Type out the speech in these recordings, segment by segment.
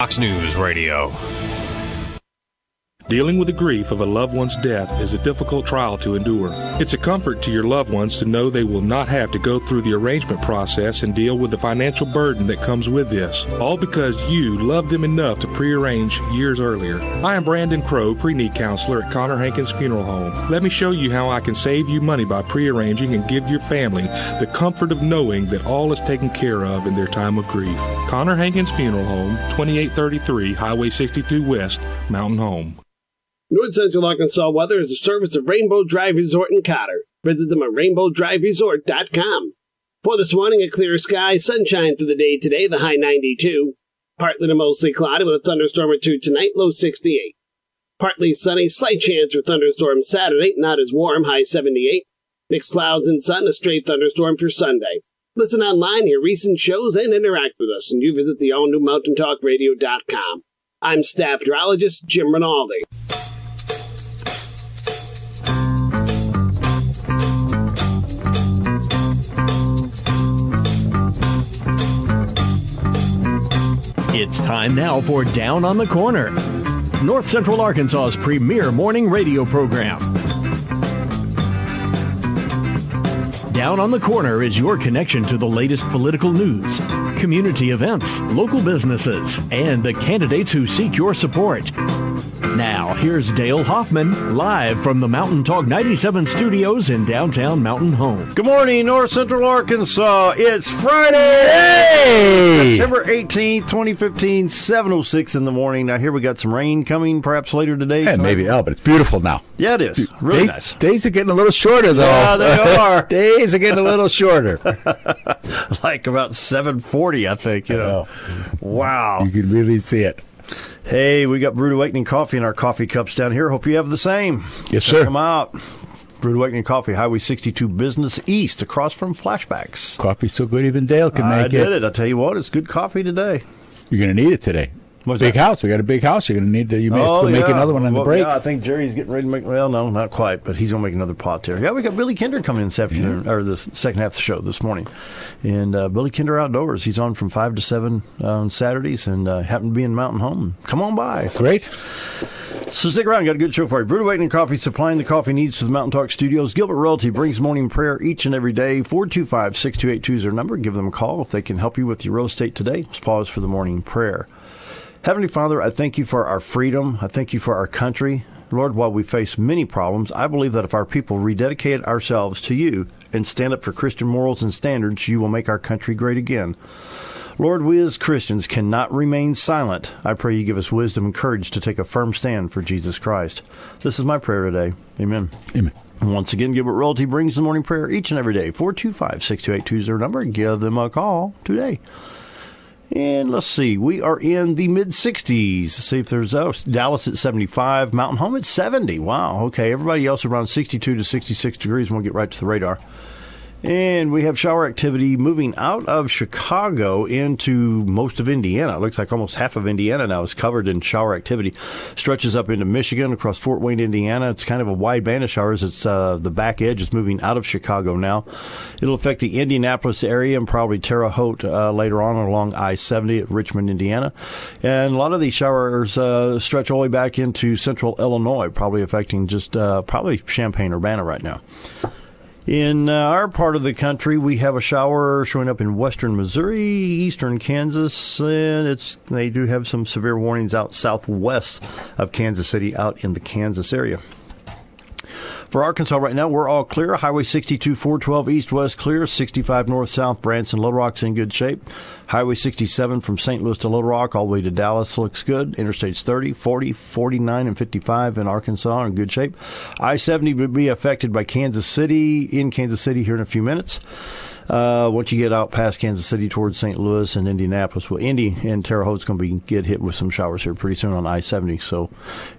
Fox News Radio. Dealing with the grief of a loved one's death is a difficult trial to endure. It's a comfort to your loved ones to know they will not have to go through the arrangement process and deal with the financial burden that comes with this, all because you loved them enough to prearrange years earlier. I am Brandon Crow, pre-need counselor at Connor Hankins Funeral Home. Let me show you how I can save you money by prearranging and give your family the comfort of knowing that all is taken care of in their time of grief. Connor Hankins Funeral Home, 2833 Highway 62 West, Mountain Home. North Central Arkansas weather is a service of Rainbow Drive Resort in Cotter. Visit them at rainbowdriveresort.com. For this morning, a clear sky, sunshine through the day today, the high 92. Partly to mostly cloudy with a thunderstorm or two tonight, low 68. Partly sunny, slight chance for thunderstorms Saturday, not as warm, high 78. Mixed clouds and sun, a stray thunderstorm for Sunday. Listen online, hear recent shows, and interact with us, and you visit the all-new mountaintalkradio.com. I'm staff hydrologist Jim Rinaldi. It's time now for Down on the Corner, North Central Arkansas's premier morning radio program. Down on the Corner is your connection to the latest political news, community events, local businesses, and the candidates who seek your support. Now, here's Dale Hoffman, live from the Mountain Talk 97 studios in downtown Mountain Home. Good morning, North Central Arkansas. It's Friday! Hey! September 18th, 2015, 7:06 in the morning. Now, here we got some rain coming perhaps later today. Yeah, maybe. Oh, but it's beautiful now. Yeah, it is. Really nice. Days are getting a little shorter, though. Yeah, they are. Days are getting a little shorter. Like about 7:40, I think. You know. Wow. You can really see it. Hey, we got Brewed Awakening coffee in our coffee cups down here. Hope you have the same. Yes, Check sir. them out. Brewed Awakening Coffee, Highway 62 Business East, across from Flashbacks. Coffee's so good even Dale can make it. I did it. I'll tell you what, it's good coffee today. You're going to need it today. What's big that? house. We got a big house. You're going to need to. You may have to make another one on the break. Yeah, I think Jerry's getting ready to make. Well, no, not quite, but he's going to make another pot there. Yeah, we got Billy Kinder coming in this afternoon, or the second half of the show this morning, and Billy Kinder Outdoors. He's on from 5 to 7 on Saturdays, and happened to be in Mountain Home. Come on by. Great. So stick around. Got a good show for you. Brewed Awakening Coffee, supplying the coffee needs to the Mountain Talk Studios. Gilbert Realty brings morning prayer each and every day. 425-6282 is their number. Give them a call if they can help you with your real estate today. Let's pause for the morning prayer. Heavenly Father, I thank you for our freedom. I thank you for our country. Lord, while we face many problems, I believe that if our people rededicate ourselves to you and stand up for Christian morals and standards, you will make our country great again. Lord, we as Christians cannot remain silent. I pray you give us wisdom and courage to take a firm stand for Jesus Christ. This is my prayer today. Amen. Amen. Once again, Gilbert Realty brings the morning prayer each and every day. 425-6282 is their number. Give them a call today. And let's see, we are in the mid-60s. Let's see if there's Dallas at 75, Mountain Home at 70. Wow, okay. Everybody else around 62 to 66 degrees, and we'll get right to the radar. And we have shower activity moving out of Chicago into most of Indiana. It looks like almost half of Indiana now is covered in shower activity. Stretches up into Michigan, across Fort Wayne, Indiana. It's kind of a wide band of showers. It's the back edge is moving out of Chicago now. It'll affect the Indianapolis area and probably Terre Haute later on along I-70 at Richmond, Indiana. And a lot of these showers stretch all the way back into central Illinois, probably affecting just probably Champaign-Urbana right now. In our part of the country, we have a shower showing up in western Missouri, eastern Kansas, and they do have some severe warnings out southwest of Kansas City, out in the Kansas area. For Arkansas right now, we're all clear. Highway 62, 412 east-west clear. 65 north-south, Branson, Little Rock's in good shape. Highway 67 from St. Louis to Little Rock all the way to Dallas looks good. Interstates 30, 40, 49, and 55 in Arkansas are in good shape. I-70 would be affected by Kansas City, in Kansas City here in a few minutes. Once you get out past Kansas City towards St. Louis and Indianapolis, well, Indy and Terre Haute's going to get hit with some showers here pretty soon on I-70. So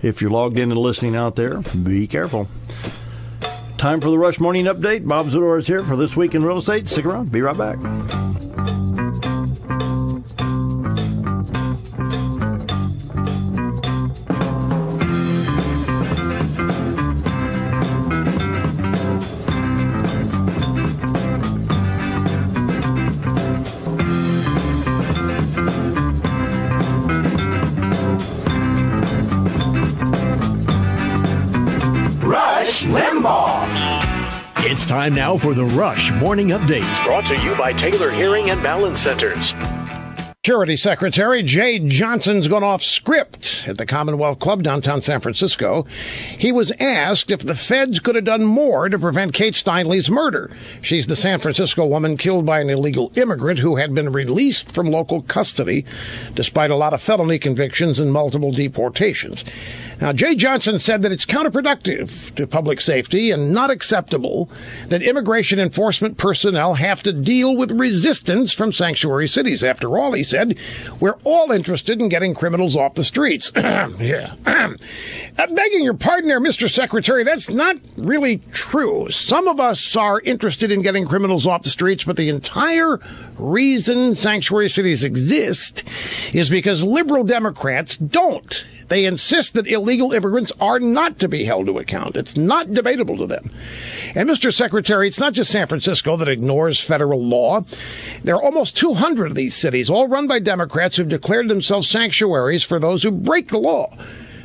if you're logged in and listening out there, be careful. Time for the Rush Morning Update. Bob Zdora is here for This Week in Real Estate. Stick around. Be right back. It's time now for the Rush Morning Update, brought to you by Taylor Hearing and Balance Centers. Security Secretary Jay Johnson's gone off script at the Commonwealth Club downtown San Francisco. He was asked if the feds could have done more to prevent Kate Steinle's murder. She's the San Francisco woman killed by an illegal immigrant who had been released from local custody despite a lot of felony convictions and multiple deportations. Now, Jay Johnson said that it's counterproductive to public safety and not acceptable that immigration enforcement personnel have to deal with resistance from sanctuary cities. After all, he said, we're all interested in getting criminals off the streets. Begging your pardon there, Mr. Secretary, that's not really true. Some of us are interested in getting criminals off the streets, but the entire reason sanctuary cities exist is because liberal Democrats don't. They insist that illegal immigrants are not to be held to account. It's not debatable to them. And, Mr. Secretary, it's not just San Francisco that ignores federal law. There are almost 200 of these cities, all run by Democrats who've declared themselves sanctuaries for those who break the law.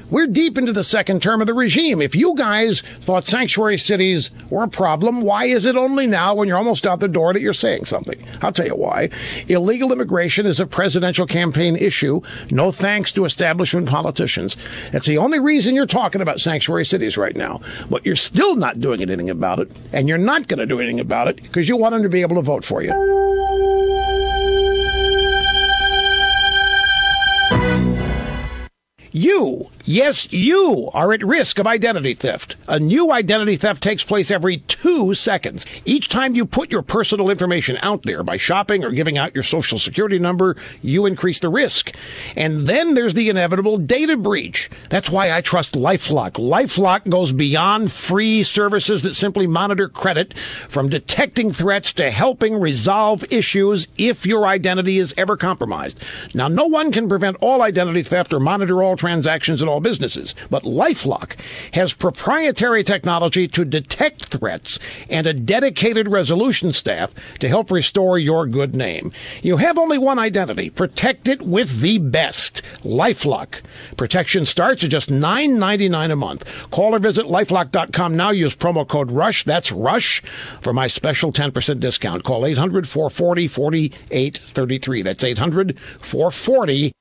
We're deep into the second term of the regime. If you guys thought sanctuary cities were a problem, why is it only now when you're almost out the door that you're saying something? I'll tell you why. Illegal immigration is a presidential campaign issue. No thanks to establishment politicians. That's the only reason you're talking about sanctuary cities right now. But you're still not doing anything about it, and you're not going to do anything about it because you want them to be able to vote for you. You, yes, you are at risk of identity theft. A new identity theft takes place every 2 seconds. Each time you put your personal information out there by shopping or giving out your social security number, you increase the risk. And then there's the inevitable data breach. That's why I trust LifeLock. LifeLock goes beyond free services that simply monitor credit, from detecting threats to helping resolve issues if your identity is ever compromised. Now, no one can prevent all identity theft or monitor all transactions at all businesses, but LifeLock has proprietary technology to detect threats and a dedicated resolution staff to help restore your good name. You have only one identity. Protect it with the best. LifeLock. Protection starts at just $9.99 a month. Call or visit lifelock.com now. Use promo code RUSH. That's RUSH for my special 10% discount. Call 800-440-4833. That's 800-440.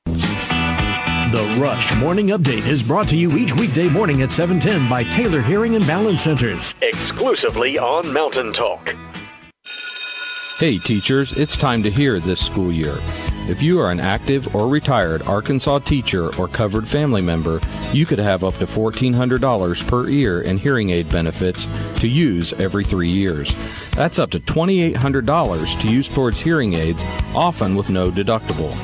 The Rush Morning Update is brought to you each weekday morning at 7:10 by Taylor Hearing and Balance Centers, exclusively on Mountain Talk. Hey teachers, it's time to hear this school year. If you are an active or retired Arkansas teacher or covered family member, you could have up to $1,400 per year in hearing aid benefits to use every 3 years. That's up to $2,800 to use towards hearing aids, often with no deductible.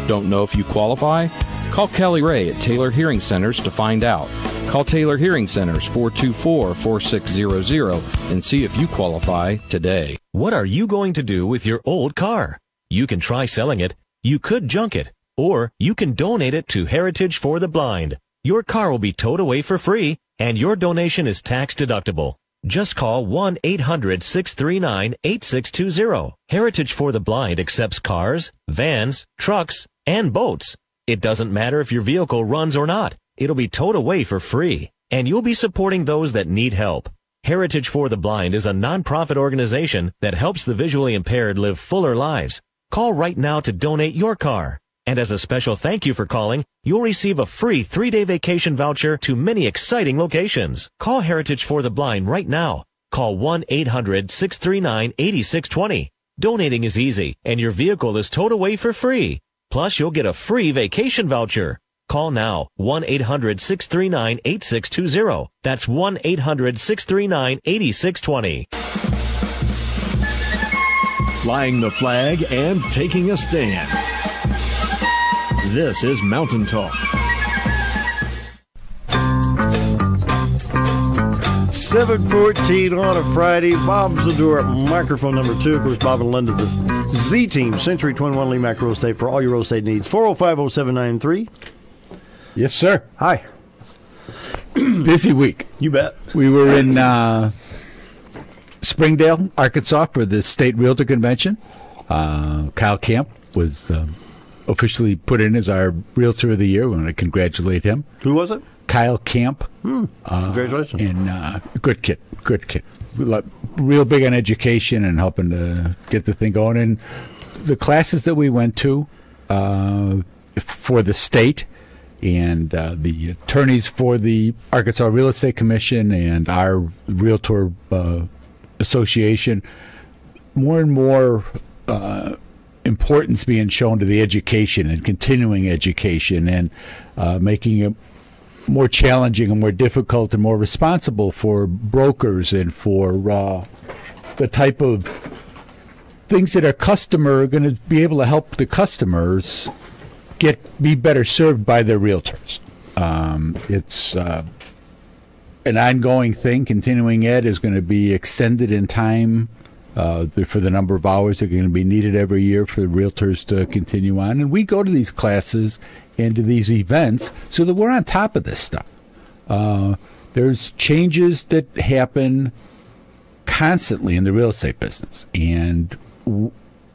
Don't know if you qualify? Call Kelly Ray at Taylor Hearing Centers to find out. Call Taylor Hearing Centers 424-4600 and see if you qualify today. What are you going to do with your old car? You can try selling it, you could junk it, or you can donate it to Heritage for the Blind. Your car will be towed away for free, and your donation is tax deductible. Just call 1-800-639-8620. Heritage for the Blind accepts cars, vans, trucks, and boats. It doesn't matter if your vehicle runs or not. It'll be towed away for free, and you'll be supporting those that need help. Heritage for the Blind is a nonprofit organization that helps the visually impaired live fuller lives. Call right now to donate your car. And as a special thank you for calling, you'll receive a free 3-day vacation voucher to many exciting locations. Call Heritage for the Blind right now. Call 1-800-639-8620. Donating is easy, and your vehicle is towed away for free. Plus, you'll get a free vacation voucher. Call now, 1-800-639-8620. That's 1-800-639-8620. Flying the flag and taking a stand. This is Mountain Talk. 7:14 on a Friday. Bob Zdora, microphone number 2. Of course, Bob and Linda, the Z-Team, Century 21 LeMac Real Estate, for all your real estate needs. 405-0793. Yes, sir. Hi. Busy week. You bet. We were in Springdale, Arkansas for the State Realtor Convention. Kyle Camp was officially put in as our Realtor of the Year. We want to congratulate him. Who was it? Kyle Camp. Congratulations. And good kid. real big on education and helping to get the thing going. And the classes that we went to for the state and the attorneys for the Arkansas Real Estate Commission and our Realtor Association, more and more importance being shown to the education and continuing education and making it more challenging and more difficult and more responsible for brokers and for the type of things that our customer are going to be able to help the customers be better served by their realtors. It's an ongoing thing. Continuing ed is going to be extended in time for the number of hours that are going to be needed every year for the realtors to continue on. And we go to these classes and to these events so that we're on top of this stuff. There's changes that happen constantly in the real estate business. And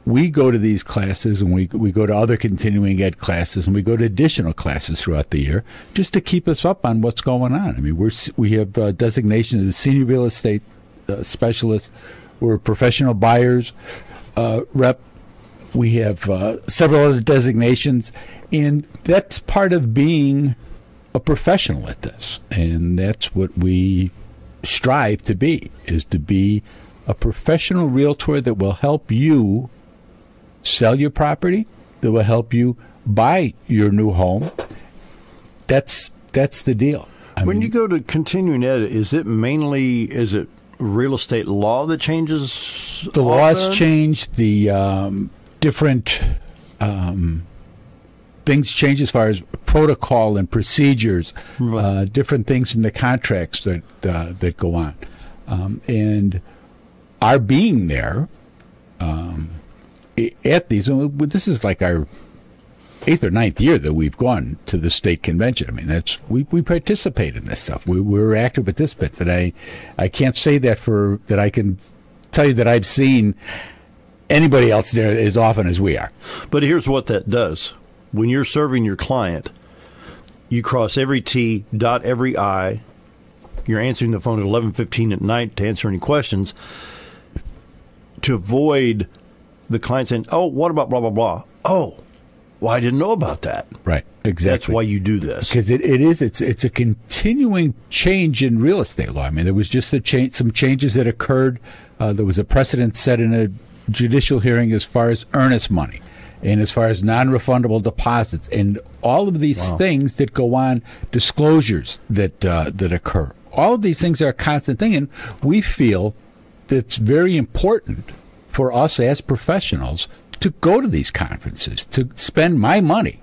we go to these classes and we go to other continuing ed classes and we go to additional classes throughout the year just to keep us up on what's going on. I mean, we have designation as senior real estate specialist. We're professional buyers rep. We have several other designations, and that's part of being a professional at this. And that's what we strive to be, is to be a professional realtor that will help you sell your property, that will help you buy your new home. That's the deal. When you go to continuing ed, is it real estate law that changes? The laws change. The different things change as far as protocol and procedures, right. Different things in the contracts that go on. And our being there at these, this is like our 8th or 9th year that we've gone to the state convention. I mean, we participate in this stuff. We're active participants, and I can't say that I can tell you that I've seen anybody else there as often as we are. But here's what that does. When you're serving your client, you cross every T, dot every I. You're answering the phone at 11:15 at night to answer any questions to avoid the client saying, oh, what about blah, blah, blah? Oh, well, I didn't know about that. Right, exactly. That's why you do this. Because it's a continuing change in real estate law. I mean, there was just some changes that occurred. There was a precedent set in a judicial hearing as far as earnest money and as far as non-refundable deposits and all of these things that go on, disclosures that occur. All of these things are a constant thing, and we feel that it's very important for us as professionals to go to these conferences, to spend my money.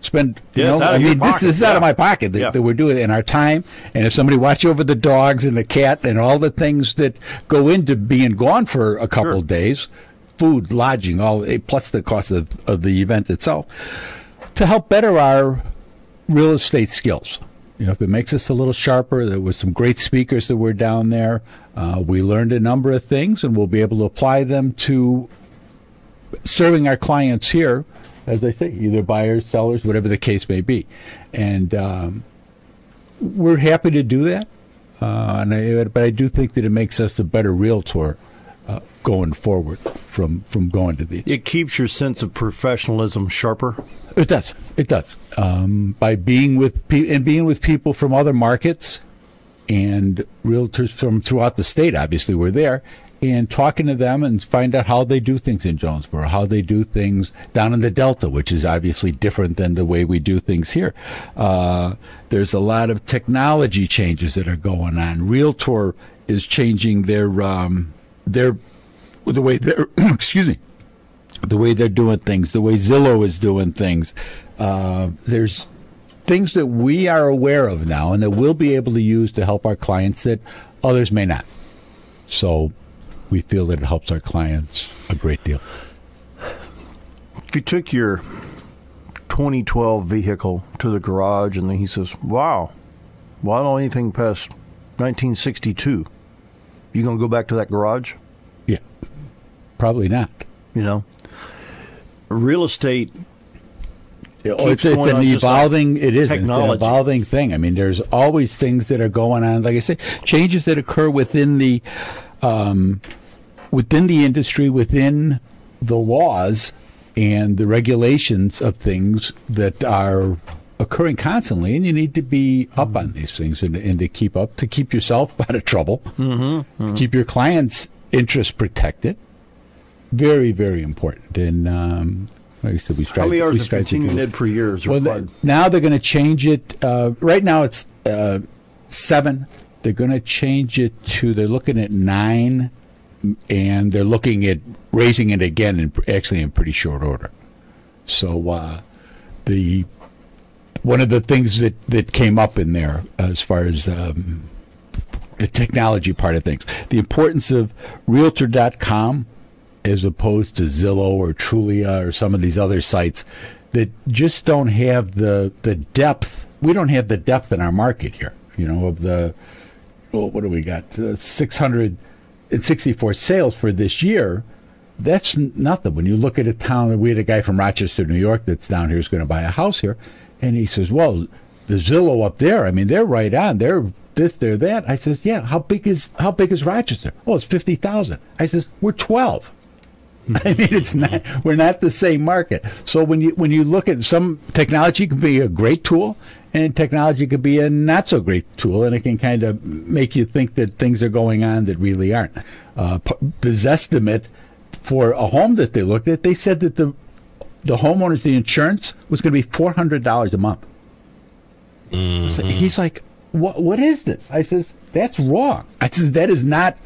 This is out of my pocket that we're doing in our time. And if somebody watch over the dogs and the cat and all the things that go into being gone for a couple of days, food, lodging, all plus the cost of the event itself, to help better our real estate skills. You know, if it makes us a little sharper, there was some great speakers that were down there. We learned a number of things, and we'll be able to apply them to serving our clients here, as I say, either buyers, sellers, whatever the case may be. And we're happy to do that. But I do think that it makes us a better realtor going forward from going to these. It keeps your sense of professionalism sharper? It does. It does. By being with people from other markets and realtors from throughout the state, obviously, we're there, and talking to them and find out how they do things in Jonesboro, how they do things down in the Delta, which is obviously different than the way we do things here. There's a lot of technology changes that are going on. Realtor is changing the way they're the way they're doing things, the way Zillow is doing things. There's things that we are aware of now and that we'll be able to use to help our clients that others may not. So we feel that it helps our clients a great deal. If you took your 2012 vehicle to the garage and then he says, wow, well, I don't know anything past 1962. You going to go back to that garage? Yeah, probably not. You know, real estate It's an evolving. It is. It's an technology. evolving thing. I mean, there's always things that are going on. Like I say, changes that occur within the industry, within the laws and the regulations of things that are occurring constantly, and you need to be up on these things and to keep up, to keep yourself out of trouble, to keep your clients' interests protected. Very, very important. And like I said, we strive. How many hours of continuing ed per year is required? Now they're going to change it. Right now it's 7. They're going to change it to. They're looking at 9, and they're looking at raising it again, in pretty short order. So one of the things that came up in there as far as the technology part of things, the importance of Realtor.com as opposed to Zillow or Trulia or some of these other sites that just don't have the depth. We don't have the depth in our market here, of the, what do we got? 664 sales for this year. That's nothing. When you look at a town, we had a guy from Rochester, New York that's down here who's going to buy a house here. And he says, well, the Zillow up there, I mean, they're right on. They're this, they're that. I says, yeah, how big is Rochester? Oh, it's 50,000. I says, we're 12. I mean, it's not. We're not the same market. So when you look at some technology, can be a great tool, and technology could be a not so great tool, and it can kind of make you think that things are going on that really aren't. The Zestimate for a home that they looked at, they said that the homeowners, the insurance was going to be $400 a month. So he's like, what is this? I says, that's wrong. I says, that is not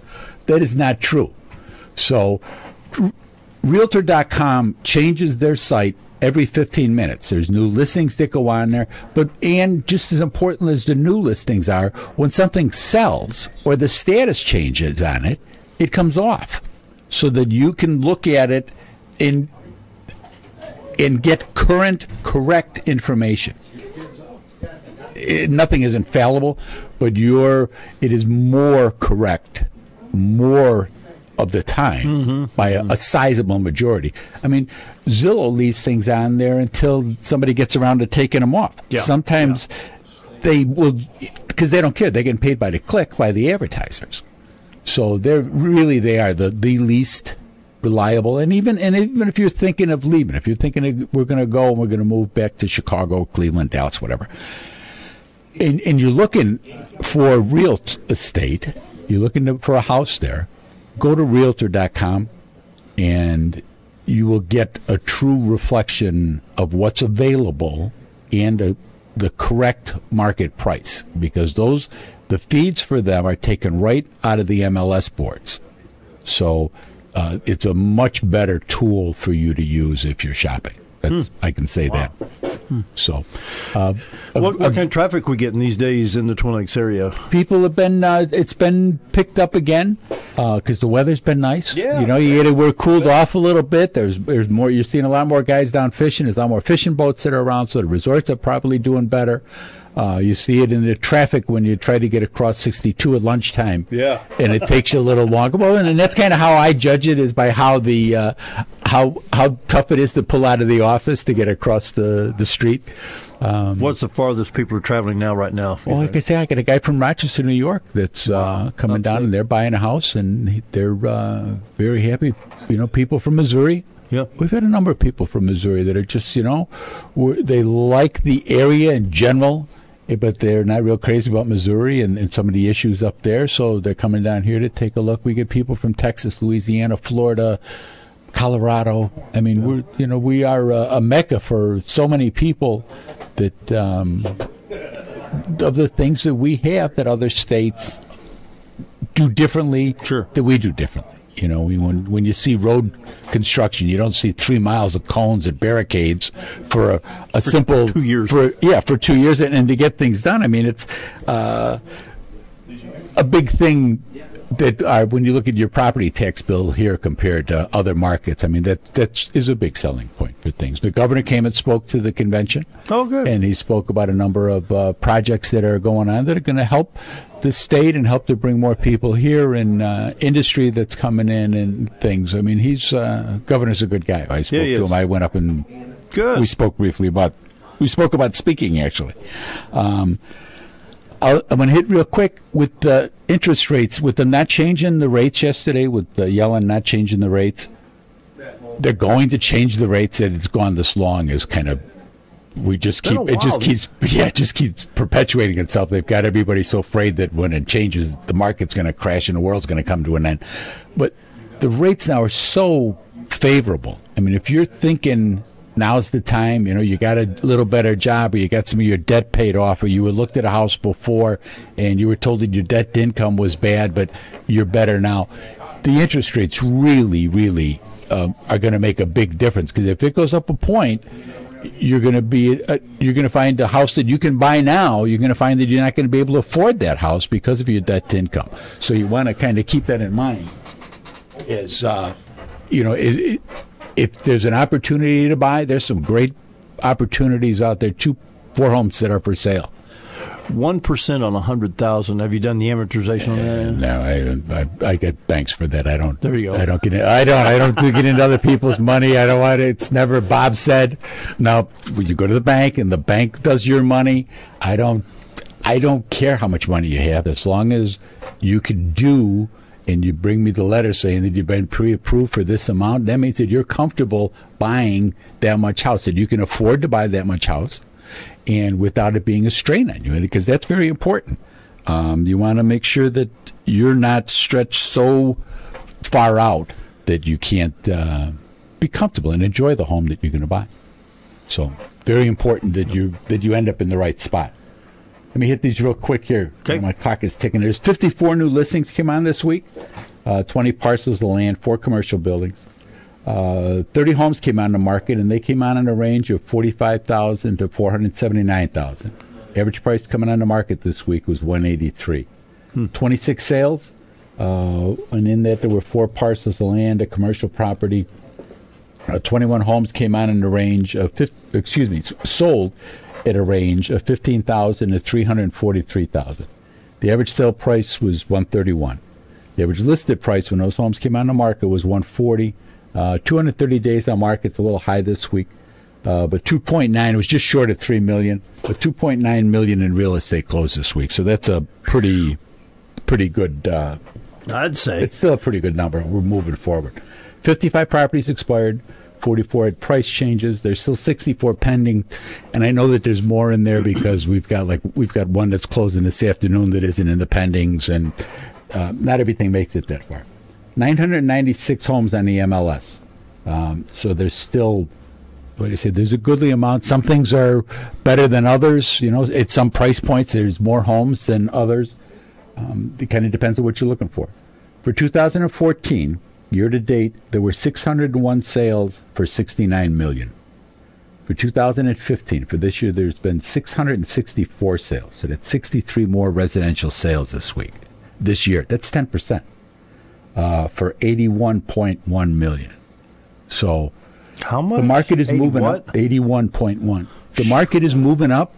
true. So Realtor.com changes their site every 15 minutes. There's new listings that go on there, and just as important as the new listings are, when something sells or the status changes on it, it comes off so that you can look at it and get correct information. Nothing is infallible, but it is more correct, more of the time by a sizable majority. I mean, Zillow leaves things on there until somebody gets around to taking them off. Yeah. Sometimes they will, because they don't care. They're getting paid by the click by the advertisers. So they are the least reliable. And even if you're thinking of leaving, if you're thinking we're going to go and we're going to move back to Chicago, Cleveland, Dallas, whatever, and you're looking for real estate, you're looking for a house there, go to Realtor.com and you will get a true reflection of what's available and the correct market price, because the feeds for them are taken right out of the MLS boards. So it's a much better tool for you to use if you're shopping. I can say that. So, what kind of traffic we getting these days in the Twin Lakes area? People have been. It's been picked up again because the weather's been nice. Yeah, we're cooled off a little bit. There's more. You're seeing a lot more guys down fishing. There's a lot more fishing boats that are around. So the resorts are probably doing better. You see it in the traffic when you try to get across 62 at lunchtime. Yeah, and it takes you a little longer. Well, and that's kind of how I judge it, is by how the how tough it is to pull out of the office to get across the street. What's the farthest people are traveling right now? Well, like I say, I got a guy from Rochester, New York, that's coming down, and they're buying a house, and they're very happy. People from Missouri. Yeah, we've had a number of people from Missouri that are just, they like the area in general, but they're not real crazy about Missouri and some of the issues up there. So they're coming down here to take a look. We get people from Texas, Louisiana, Florida, Colorado. I mean, we are a mecca for so many people that of the things that we have that other states do differently, that we do differently. When you see road construction, you don't see 3 miles of cones and barricades for a simple 2 years. For 2 years, and to get things done. I mean, it's a big thing that when you look at your property tax bill here compared to other markets. I mean, that is a big selling point for things. The governor came and spoke to the convention. Oh, good. And he spoke about a number of projects that are going on that are going to help the state and help to bring more people here, and industry that's coming in and things. I mean, governor's a good guy. I spoke to him. I went up and we spoke briefly about We spoke about speaking, actually. I'm going to hit real quick with the interest rates. With them not changing the rates yesterday, with Yellen not changing the rates, they're going to change the rates. That it's gone this long is kind of, it just keeps perpetuating itself. They've got everybody so afraid that when it changes, the market's going to crash and the world's going to come to an end. But the rates now are so favorable. I mean, if you're thinking now's the time, you got a little better job, or you got some of your debt paid off, or you had looked at a house before and you were told that your debt to income was bad, but you're better now. The interest rates really, really are going to make a big difference, because if it goes up a point, you're going to find a house that you can buy now. You're going to find that you're not going to be able to afford that house because of your debt to income. So you want to kind of keep that in mind. Is if there's an opportunity to buy, there's some great opportunities out there. 4 homes that are for sale. 1% on 100,000. Have you done the amortization on that? No, I get banks for that. I don't. There you go. I don't get it. I don't get into other people's money. I don't want it. It's never Bob said. No, when you go to the bank and the bank does your money, I don't care how much money you have, as long as you can do. And you bring me the letter saying that you've been pre-approved for this amount. That means that you're comfortable buying that much house, that you can afford to buy that much house, and without it being a strain on you, because that's very important. You want to make sure that you're not stretched so far out that you can't be comfortable and enjoy the home that you're going to buy. So very important that you end up in the right spot. Let me hit these real quick here. Okay. My clock is ticking. There's 54 new listings came on this week, 20 parcels of land, 4 commercial buildings. 30 homes came on the market, and they came on in a range of $45,000 to $479,000. Average price coming on the market this week was $183,000. 26 sales, and in that there were 4 parcels of land, a commercial property. 21 homes came on in the range of sold at a range of $15,000 to $343,000. The average sale price was $131,000. The average listed price when those homes came on the market was $140,000. 230 days on market's a little high this week, but 2.9. It was just short of $3 million, but $2.9 million in real estate closed this week. So that's a pretty good. I'd say it's still a pretty good number. We're moving forward. 55 properties expired. 44 had price changes. There's still 64 pending, and I know that there's more in there because we've got one that's closing this afternoon that isn't in the pendings, and not everything makes it that far. 996 homes on the MLS. So there's still, like I said, there's a goodly amount. Some things are better than others. At some price points, there's more homes than others. It kind of depends on what you're looking for. For 2014. Year to date, there were 601 sales for $69 million. For 2015, for this year, there's been 664 sales. So that's 63 more residential sales this year. That's 10%, for $81.1 million. So how much? The market is 80 moving what? up. 81.1. The market is moving up.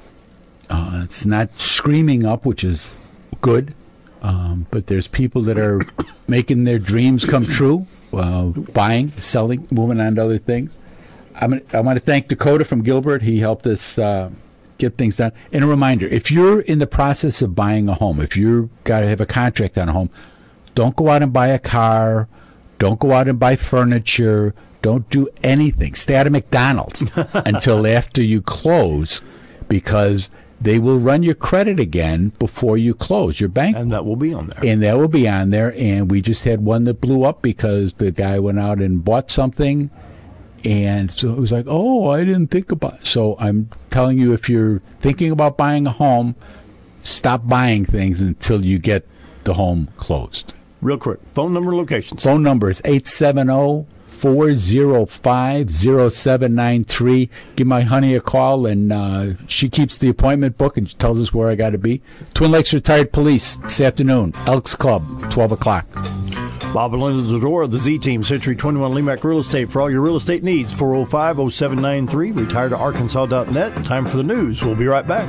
It's not screaming up, which is good. But there's people that are making their dreams come true, buying, selling, moving on to other things. I want to thank Dakota from Gilbert. He helped us get things done. And a reminder, if you're in the process of buying a home, if you've got to have a contract on a home, don't go out and buy a car. Don't go out and buy furniture. Don't do anything. Stay out of McDonald's until after you close, because they will run your credit again before you close your bank. And that will be on there. And we just had one that blew up because the guy went out and bought something. And so it was like, oh, I didn't think about it. So I'm telling you, if you're thinking about buying a home, stop buying things until you get the home closed. Real quick, phone number, locations. Phone number is 870-405-0793. Give my honey a call, and she keeps the appointment book and she tells us where I got to be. Twin Lakes Retired Police this afternoon. Elks Club, 12 o'clock. Bob and Linda Zdora, the Z-Team, Century 21 LeMac Real Estate, for all your real estate needs. 405-0793, retiredtoarkansas.net. Time for the news. We'll be right back.